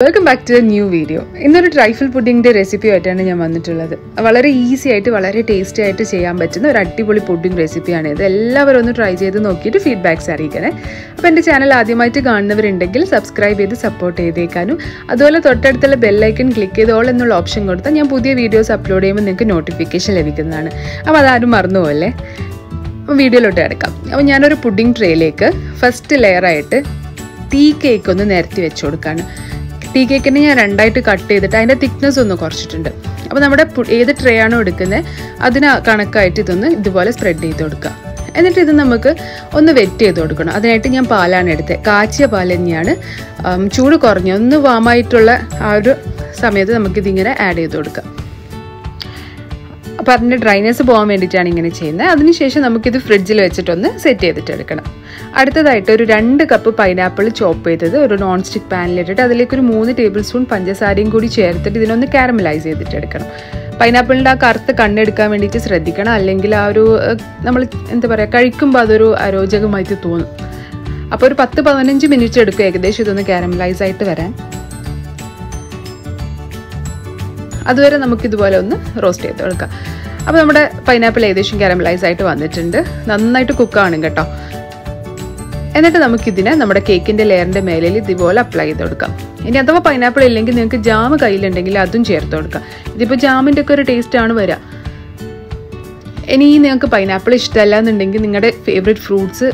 Welcome back to a new video. ഇന്നൊരു trifle പുഡിങ്ങിന്റെ recipe ആയിട്ടാണ് ഞാൻ വന്നിട്ടുള്ളത്. വളരെ ഈസി ആയിട്ട് വളരെ ടേസ്റ്റി ആയിട്ട് ചെയ്യാൻ പറ്റുന്ന ഒരു അടിപൊളി പുഡിംഗ് റെസിപ്പിയാണ് ഇത്. എല്ലാവരും ഒന്ന് ട്രൈ ചെയ്ത് നോക്കിയിട്ട് ഫീഡ്ബാക്ക്സ് അറിയിക്കണേ. അപ്പോൾ എൻ്റെ ചാനൽ ആദ്യമായിട്ട് കാണുന്നവരുണ്ടെങ്കിൽ സബ്സ്ക്രൈബ് ചെയ്ത് സപ്പോർട്ട് ചെയ്തേക്കാനും അതുപോലെ തൊട്ടടുത്തുള്ള ബെൽ ഐക്കൺ ക്ലിക്ക് ചെയ്ത് ഓൾ എന്നുള്ള ഓപ്ഷൻ കൊടുത്താൽ ഞാൻ പുതിയ വീഡിയോസ് അപ്ലോഡ് ചെയ്യുമ്പോൾ നിങ്ങൾക്ക് നോട്ടിഫിക്കേഷൻ ലഭിക്കുന്നതാണ്. അപ്പോൾ അതാരും മറന്നുപോകല്ലേ. അപ്പോൾ വീഡിയോയിലോട്ട് കിടക്കാം. അപ്പോൾ ഞാനൊരു പുഡിംഗ് ട്രേയിലേക്ക് ഫസ്റ്റ് ലെയറായിട്ട് ടീ കേക്ക് ഒന്ന് നിരത്തി വെച്ച് കൊടുക്കുകയാണ്. ടീ കേക്കിനെ ഞാൻ രണ്ടായിട്ട് കട്ട് ചെയ്തിട്ട് അതിൻ്റെ തിക്നെസ് ഒന്ന് കുറച്ചിട്ടുണ്ട്. അപ്പോൾ നമ്മുടെ ഏത് ട്രേ ആണോ എടുക്കുന്നത് അതിന് കണക്കായിട്ട് ഇതൊന്ന് ഇതുപോലെ സ്പ്രെഡ് ചെയ്ത് കൊടുക്കുക. എന്നിട്ട് ഇത് നമുക്ക് ഒന്ന് വെറ്റ് ചെയ്ത് കൊടുക്കണം. അതിനായിട്ട് ഞാൻ പാലാണ് എടുത്തത്. കാച്ചിയ പാൽ തന്നെയാണ്. ചൂട് കുറഞ്ഞ ഒന്ന് വാമായിട്ടുള്ള ആ ഒരു സമയത്ത് നമുക്കിതിങ്ങനെ ആഡ് ചെയ്ത് കൊടുക്കാം. അപ്പോൾ അതിൻ്റെ ഡ്രൈനെസ് പോകാൻ വേണ്ടിയിട്ടാണ് ഇങ്ങനെ ചെയ്യുന്നത്. അതിനുശേഷം നമുക്കിത് ഫ്രിഡ്ജിൽ വെച്ചിട്ടൊന്ന് സെറ്റ് ചെയ്തിട്ട് എടുക്കണം. അടുത്തതായിട്ട് ഒരു 2 കപ്പ് പൈനാപ്പിൾ ചോപ്പ് ചെയ്തത് ഒരു നോൺ സ്റ്റിക്ക് പാനിലിട്ടിട്ട് അതിലേക്കൊരു 3 ടേബിൾ സ്പൂൺ പഞ്ചസാരയും കൂടി ചേർത്തിട്ട് ഇതിനൊന്ന് കാരമലൈസ് ചെയ്തിട്ട് എടുക്കണം. പൈനാപ്പിളിൻ്റെ ആ കറുത്ത കണ്ണെടുക്കാൻ വേണ്ടിയിട്ട് ശ്രദ്ധിക്കണം. അല്ലെങ്കിൽ ആ ഒരു നമ്മൾ എന്താ പറയുക കഴിക്കുമ്പോൾ അതൊരു അരോചകമായിട്ട് തോന്നും. അപ്പോൾ ഒരു 10-15 മിനിറ്റ് എടുക്കും ഏകദേശം ഇതൊന്ന് കാരമലൈസ് ആയിട്ട് വരാൻ. അതുവരെ നമുക്കിതുപോലെ ഒന്ന് റോസ്റ്റ് ചെയ്ത് കൊടുക്കാം. അപ്പോൾ നമ്മുടെ പൈനാപ്പിൾ ഏകദേശം കാരമലൈസ് ആയിട്ട് വന്നിട്ടുണ്ട്. നന്നായിട്ട് കുക്കാണ് കേട്ടോ. എന്നിട്ട് നമുക്കിതിനെ നമ്മുടെ കേക്കിൻ്റെ ലെയറിൻ്റെ മേലിൽ ഇതുപോലെ അപ്ലൈ ചെയ്ത് കൊടുക്കാം. ഇനി അഥവാ പൈനാപ്പിൾ ഇല്ലെങ്കിൽ നിങ്ങൾക്ക് ജാം കയ്യിലുണ്ടെങ്കിൽ അതും ചേർത്ത് കൊടുക്കാം. ഇതിപ്പോൾ ജാമിൻ്റെ ഒക്കെ ഒരു ടേസ്റ്റാണ് വരിക. ഇനി നിങ്ങൾക്ക് പൈനാപ്പിൾ ഇഷ്ടമല്ല എന്നുണ്ടെങ്കിൽ നിങ്ങളുടെ ഫേവറേറ്റ് ഫ്രൂട്ട്സ്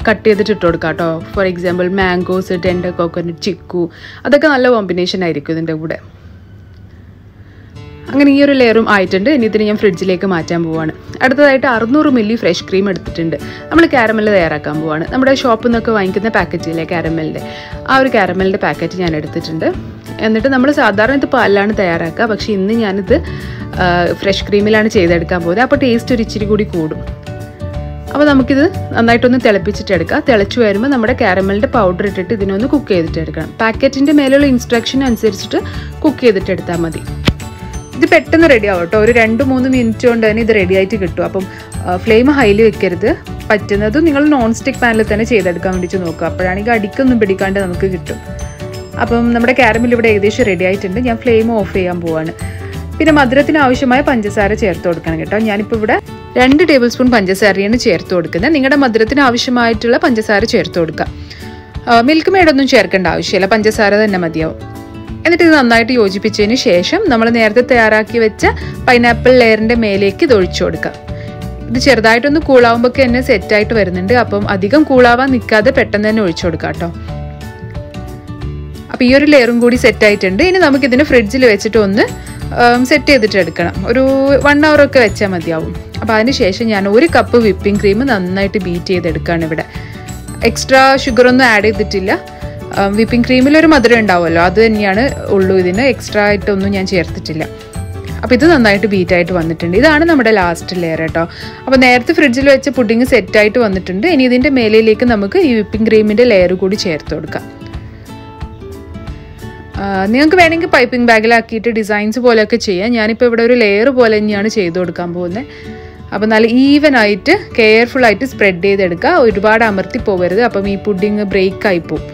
കട്ട് ചെയ്തിട്ട് ഇട്ട് കൊടുക്കാം കേട്ടോ. For example mangoes, tender coconut, chikoo, അതൊക്കെ നല്ല കോമ്പിനേഷൻ ആയിരിക്കും ഇതിൻ്റെ കൂടെ. അങ്ങനെ ഈ ഒരു ലെയറും ആയിട്ടുണ്ട്. ഇനി ഇതിന് ഞാൻ ഫ്രിഡ്ജിലേക്ക് മാറ്റാൻ പോവാണ്. അടുത്തതായിട്ട് 600 മില്ലി ഫ്രഷ് ക്രീം എടുത്തിട്ടുണ്ട്. നമ്മൾ കാരമൽ തയ്യാറാക്കാൻ പോവാണ്. നമ്മുടെ ഷോപ്പിൽ നിന്നൊക്കെ വാങ്ങിക്കുന്ന പാക്കറ്റില്ലേ കാരമലിൻ്റെ, ആ ഒരു കാരമലിൻ്റെ പാക്കറ്റ് ഞാൻ എടുത്തിട്ടുണ്ട്. എന്നിട്ട് നമ്മൾ സാധാരണ ഇത് പാലിലാണ് തയ്യാറാക്കുക. പക്ഷേ ഇന്ന് ഞാനിത് ഫ്രഷ് ക്രീമിലാണ് ചെയ്തെടുക്കാൻ പോകുന്നത്. അപ്പോൾ ടേസ്റ്റ് ഒരു ഇച്ചിരി കൂടി കൂടും. അപ്പോൾ നമുക്കിത് നന്നായിട്ടൊന്ന് തിളപ്പിച്ചിട്ടെടുക്കാം. തിളച്ച് വരുമ്പോൾ നമ്മുടെ കാരമലിൻ്റെ പൗഡർ ഇട്ടിട്ട് ഇതിനൊന്ന് കുക്ക് ചെയ്തിട്ടെടുക്കണം. പാക്കറ്റിൻ്റെ മേലുള്ള ഇൻസ്ട്രക്ഷൻ അനുസരിച്ചിട്ട് കുക്ക് ചെയ്തിട്ടെടുത്താൽ മതി. ഇത് പെട്ടെന്ന് റെഡി ആവും കേട്ടോ. ഒരു 2-3 മിനിറ്റ് കൊണ്ട് തന്നെ ഇത് റെഡി ആയിട്ട് കിട്ടും. അപ്പം ഫ്ലെയിം ഹൈയിൽ വെക്കരുത്. പറ്റുന്നതും നിങ്ങൾ നോൺ സ്റ്റിക്ക് പാനിൽ തന്നെ ചെയ്തെടുക്കാൻ വേണ്ടിയിട്ട് നോക്കുക. അപ്പോഴാണെങ്കിൽ അടിക്കൊന്നും പിടിക്കാണ്ട് നമുക്ക് കിട്ടും. അപ്പം നമ്മുടെ കാരമൽ ഇവിടെ ഏകദേശം റെഡി ആയിട്ടുണ്ട്. ഞാൻ ഫ്ലെയിം ഓഫ് ചെയ്യാൻ പോവാണ്. പിന്നെ മധുരത്തിന് ആവശ്യമായ പഞ്ചസാര ചേർത്ത് കൊടുക്കണം കേട്ടോ. ഞാനിപ്പോൾ ഇവിടെ 2 ടേബിൾ സ്പൂൺ പഞ്ചസാരയാണ് ചേർത്ത് കൊടുക്കുന്നത്. നിങ്ങളുടെ മധുരത്തിന് ആവശ്യമായിട്ടുള്ള പഞ്ചസാര ചേർത്ത് കൊടുക്കുക. മിൽക്ക് മെയ്ഡൊന്നും ചേർക്കേണ്ട ആവശ്യമില്ല, പഞ്ചസാര തന്നെ മതിയാവും. എന്നിട്ട് ഇത് നന്നായിട്ട് യോജിപ്പിച്ചതിന് ശേഷം നമ്മൾ നേരത്തെ തയ്യാറാക്കി വെച്ച പൈനാപ്പിൾ ലെയറിൻ്റെ മേലേക്ക് ഇത് ഒഴിച്ചു കൊടുക്കാം. ഇത് ചെറുതായിട്ടൊന്ന് കൂളാവുമ്പോൾ തന്നെ സെറ്റായിട്ട് വരുന്നുണ്ട്. അപ്പം അധികം കൂളാവാൻ നിൽക്കാതെ പെട്ടെന്ന് തന്നെ ഒഴിച്ചു കൊടുക്കാം കേട്ടോ. അപ്പോൾ ഈ ഒരു ലെയറും കൂടി സെറ്റായിട്ടുണ്ട്. ഇനി നമുക്കിതിന് ഫ്രിഡ്ജിൽ വെച്ചിട്ട് ഒന്ന് സെറ്റ് ചെയ്തിട്ട് എടുക്കണം. ഒരു 1 hour ഒക്കെ വെച്ചാൽ മതിയാവും. അപ്പോൾ അതിന് ശേഷം ഞാൻ 1 കപ്പ് വിപ്പിംഗ് ക്രീം നന്നായിട്ട് ബീറ്റ് ചെയ്തെടുക്കുകയാണ്. ഇവിടെ എക്സ്ട്രാ ഷുഗറൊന്നും ആഡ് ചെയ്തിട്ടില്ല. വിപ്പിംഗ് ക്രീമിലൊരു മധുരം ഉണ്ടാവുമല്ലോ, അത് തന്നെയാണ് ഉള്ളൂ. ഇതിന് എക്സ്ട്രാ ആയിട്ടൊന്നും ഞാൻ ചേർത്തിട്ടില്ല. അപ്പോൾ ഇത് നന്നായിട്ട് ബീറ്റായിട്ട് വന്നിട്ടുണ്ട്. ഇതാണ് നമ്മുടെ ലാസ്റ്റ് ലെയർ കേട്ടോ. അപ്പോൾ നേരത്തെ ഫ്രിഡ്ജിൽ വെച്ച പുഡിങ് സെറ്റായിട്ട് വന്നിട്ടുണ്ട്. ഇനി ഇതിൻ്റെ മേലയിലേക്ക് നമുക്ക് ഈ വിപ്പിംഗ് ക്രീമിൻ്റെ ലെയർ കൂടി ചേർത്ത് കൊടുക്കാം. നിങ്ങൾക്ക് വേണമെങ്കിൽ പൈപ്പിംഗ് ബാഗിലാക്കിയിട്ട് ഡിസൈൻസ് പോലെയൊക്കെ ചെയ്യാം. ഞാനിപ്പോൾ ഇവിടെ ഒരു ലെയർ പോലെ തന്നെയാണ് ചെയ്ത് കൊടുക്കാൻ പോകുന്നത്. അപ്പോൾ നല്ല ഈവനായിട്ട് കെയർഫുള്ളായിട്ട് സ്പ്രെഡ് ചെയ്തെടുക്കുക. ഒരുപാട് അമർത്തി പോകരുത്. അപ്പം ഈ പുഡിങ് ബ്രേക്കായി പോവും.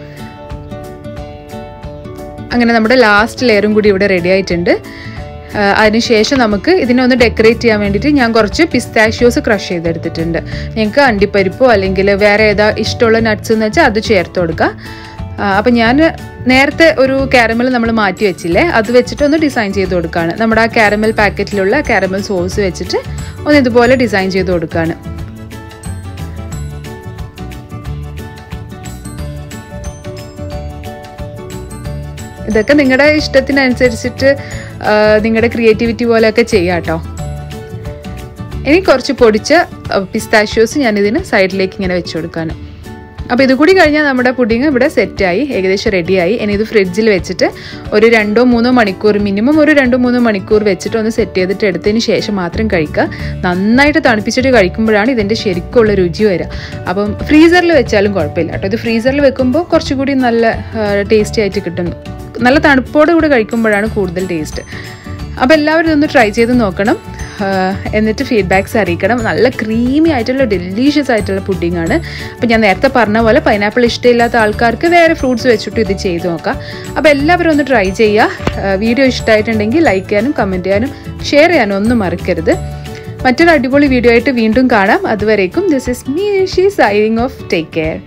അങ്ങനെ നമ്മുടെ ലാസ്റ്റ് ലെയറും കൂടി ഇവിടെ റെഡി ആയിട്ടുണ്ട്. അതിനുശേഷം നമുക്ക് ഇതിനെ ഒന്ന് ഡെക്കറേറ്റ് ചെയ്യാൻ വേണ്ടിയിട്ട് ഞാൻ കുറച്ച് പിസ്താഷ്യോസ് ക്രഷ് ചെയ്തെടുത്തിട്ടുണ്ട്. നിങ്ങൾക്ക് അണ്ടിപ്പരിപ്പോ അല്ലെങ്കിൽ വേറെ ഏതാ ഇഷ്ടമുള്ള നട്ട്സ് എന്ന് വെച്ചാൽ അത് ചേർത്ത് കൊടുക്കുക. അപ്പം ഞാൻ നേരത്തെ ഒരു കാരമൽ നമ്മൾ മാറ്റി വെച്ചില്ലേ, അത് വെച്ചിട്ട് ഒന്ന് ഡിസൈൻ ചെയ്ത് കൊടുക്കുകയാണ്. നമ്മുടെ ആ കാരമൽ പാക്കറ്റിലുള്ള കാരമൽ സോസ് വെച്ചിട്ട് ഒന്ന് ഇതുപോലെ ഡിസൈൻ ചെയ്ത് കൊടുക്കുകയാണ്. ഇതൊക്കെ നിങ്ങളുടെ ഇഷ്ടത്തിനനുസരിച്ചിട്ട് നിങ്ങളുടെ ക്രിയേറ്റിവിറ്റി പോലെയൊക്കെ ചെയ്യാം കേട്ടോ. ഇനി കുറച്ച് പൊടിച്ച പിസ്താഷ്യോസ് ഞാനിതിന് സൈഡിലേക്ക് ഇങ്ങനെ വെച്ച് കൊടുക്കാണ്. അപ്പോൾ ഇതുകൂടി കഴിഞ്ഞാൽ നമ്മുടെ പുഡിങ് ഇവിടെ സെറ്റായി ഏകദേശം റെഡിയായി. ഇനി ഇത് ഫ്രിഡ്ജിൽ വെച്ചിട്ട് ഒരു 2-3 മണിക്കൂർ, മിനിമം ഒരു 2-3 മണിക്കൂർ വെച്ചിട്ട് ഒന്ന് സെറ്റ് ചെയ്തിട്ട് എടുത്തതിന് ശേഷം മാത്രം കഴിക്കുക. നന്നായിട്ട് തണുപ്പിച്ചിട്ട് കഴിക്കുമ്പോഴാണ് ഇതിൻ്റെ ശരിക്കുള്ള രുചി വരിക. അപ്പം ഫ്രീസറിൽ വെച്ചാലും കുഴപ്പമില്ല കേട്ടോ. ഇത് ഫ്രീസറിൽ വെക്കുമ്പോൾ കുറച്ചുകൂടി നല്ല ടേസ്റ്റി ആയിട്ട് കിട്ടുന്നു. നല്ല തണുപ്പോടെ കൂടെ കഴിക്കുമ്പോഴാണ് കൂടുതൽ ടേസ്റ്റ്. അപ്പോൾ എല്ലാവരും ഇതൊന്ന് ട്രൈ ചെയ്ത് നോക്കണം. എന്നിട്ട് ഫീഡ്ബാക്ക്സ് അറിയിക്കണം. നല്ല ക്രീമി ആയിട്ടുള്ള ഡെലീഷ്യസ് ആയിട്ടുള്ള പുഡിംഗ് ആണ്. അപ്പോൾ ഞാൻ നേരത്തെ പറഞ്ഞ പോലെ പൈനാപ്പിൾ ഇഷ്ടമില്ലാത്ത ആൾക്കാർക്ക് വേറെ ഫ്രൂട്ട്സ് വെച്ചിട്ട് ഇത് ചെയ്ത് നോക്കാം. അപ്പോൾ എല്ലാവരും ഒന്ന് ട്രൈ ചെയ്യുക. വീഡിയോ ഇഷ്ടമായിട്ടുണ്ടെങ്കിൽ ലൈക്ക് ചെയ്യാനും കമൻറ്റ് ചെയ്യാനും ഷെയർ ചെയ്യാനും ഒന്നും മറക്കരുത്. മറ്റൊരു അടിപൊളി വീഡിയോ ആയിട്ട് വീണ്ടും കാണാം. അതുവരേക്കും this is me she signing off. Take care.